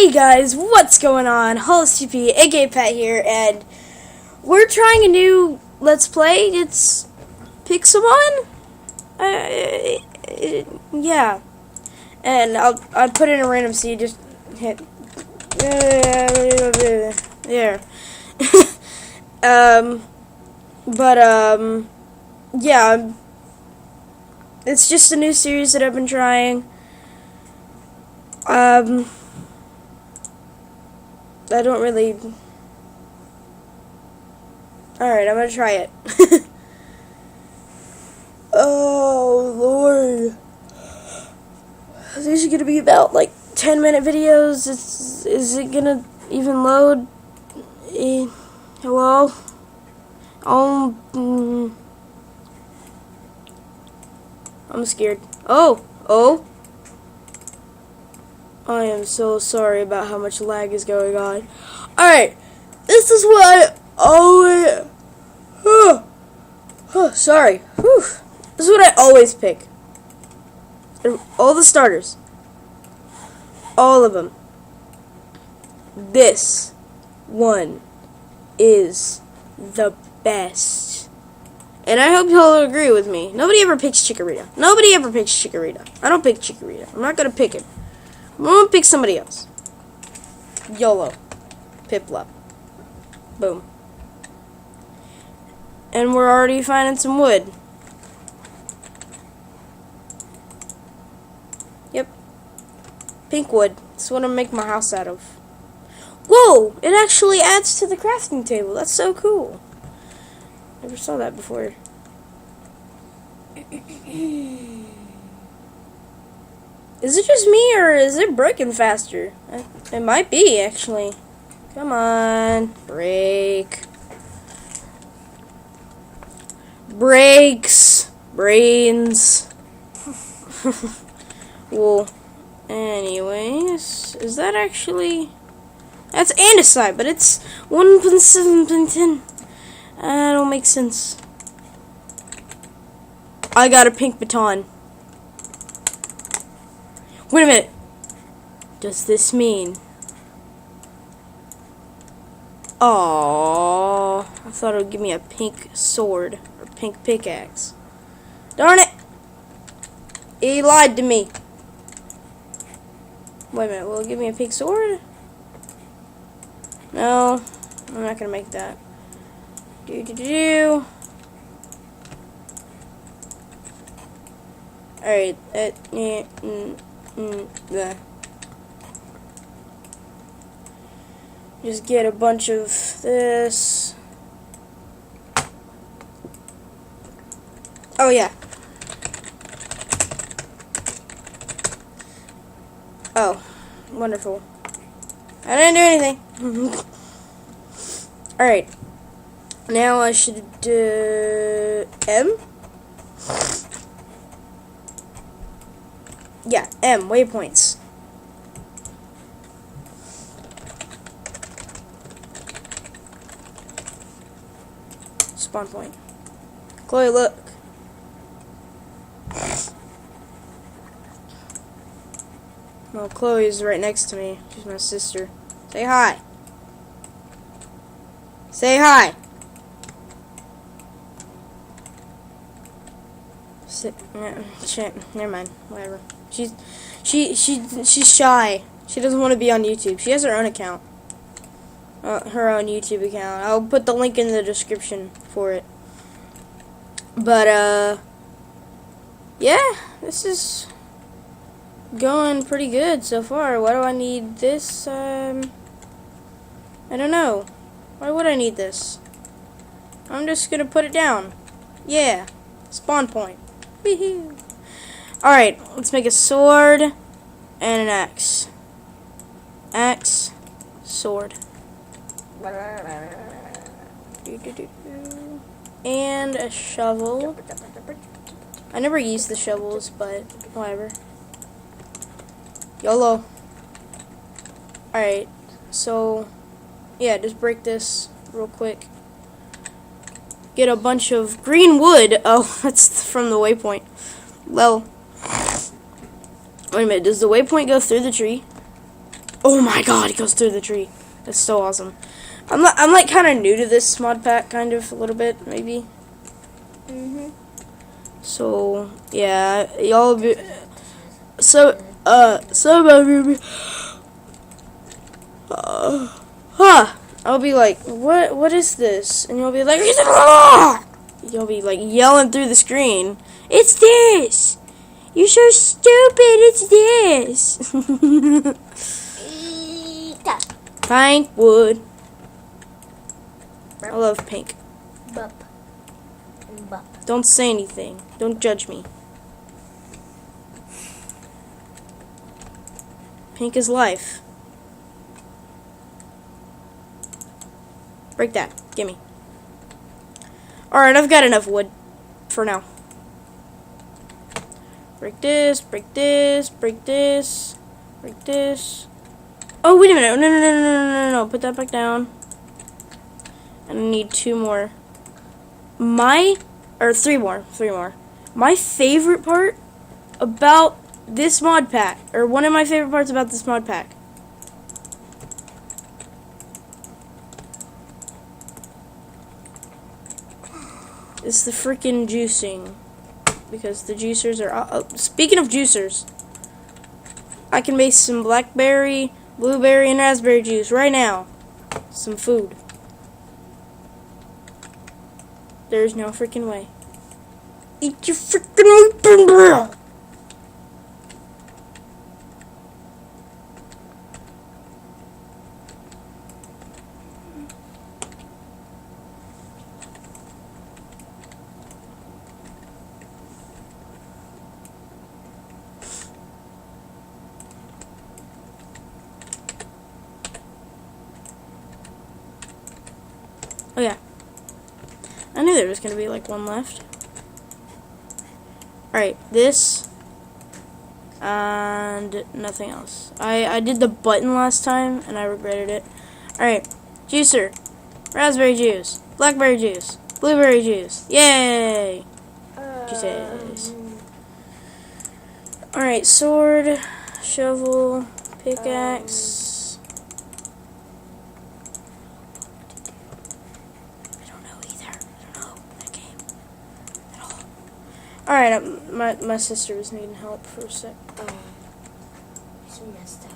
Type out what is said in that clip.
Hey guys, what's going on? HoloCP, aka Pat here, and we're trying a new Let's Play. It's Pixelmon? Yeah. And I'll put in a random seed, just hit there. Yeah. It's just a new series that I've been trying. I don't really... Alright, I'm gonna try it. Oh, Lord. These are gonna be about, like, 10-minute videos. Is it gonna even load? Hello? I'm scared. Oh! I am so sorry about how much lag is going on. Alright, this is what I always... sorry. Whew. This is what I always pick. All the starters. All of them. This one is the best. And I hope y'all agree with me. Nobody ever picks Chikorita. Nobody ever picks Chikorita. I don't pick Chikorita. I'm not gonna pick him. I'm gonna pick somebody else. YOLO. Piplup. Boom. And we're already finding some wood. Yep. Pink wood. That's what I'm gonna make my house out of. Whoa! It actually adds to the crafting table. That's so cool. Never saw that before. Is it just me, or is it breaking faster? It might be, actually. Come on. Break. Brakes. Brains. Well, anyways, is that actually... That's andesite, but it's 1.7.10. That don't make sense. I got a pink baton. Wait a minute. Does this mean... Aww, I thought it would give me a pink sword or pink pickaxe. Darn it! He lied to me. Wait a minute, will it give me a pink sword? No, I'm not gonna make that. Alright, just get a bunch of this. Oh yeah. Oh, wonderful. I didn't do anything. Alright. Now I should do M? Yeah, M, waypoints. Spawn point. Chloe, look. Well, Chloe is right next to me. She's my sister. Say hi. Say hi. Never mind. Whatever. She's shy. She doesn't want to be on YouTube. She has her own account. Her own YouTube account. I'll put the link in the description for it. But yeah, this is going pretty good so far. Why do I need this? I don't know. Why would I need this? I'm just gonna put it down. Yeah, spawn point. Alright, let's make a sword and an axe. Axe, sword. And a shovel. I never use the shovels, but whatever. YOLO. Alright, so yeah, just break this real quick. Get a bunch of green wood. Oh, that's from the waypoint. Well, wait a minute, does the waypoint go through the tree? Oh my god, it goes through the tree. That's so awesome. I'm like kind of new to this mod pack, kind of a little bit maybe. So yeah, y'all be some of you. I'll be like, what is this? And you'll be like, you'll be like yelling through the screen. It's this. You're so stupid. It's this. Pink wood. I love pink. Don't say anything. Don't judge me. Pink is life. Break that. Gimme. Alright, I've got enough wood for now. Break this, break this, break this, break this. Oh, wait a minute. No. Put that back down. And I need 2 more. Three more. My favorite part about this mod pack, or one of my favorite parts about this mod pack, is the freaking juicing. Because the juicers are... speaking of juicers, I can make some blackberry, blueberry, and raspberry juice right now. Some food. There's no freaking way. Eat your freaking open bro! Oh yeah. I knew there was going to be like one left. Alright, this. And nothing else. I did the button last time and I regretted it. Alright, juicer. Raspberry juice. Blackberry juice. Blueberry juice. Yay! Juices. Alright, sword. Shovel. Pickaxe. Alright, my sister was needing help for a sec. She messed up.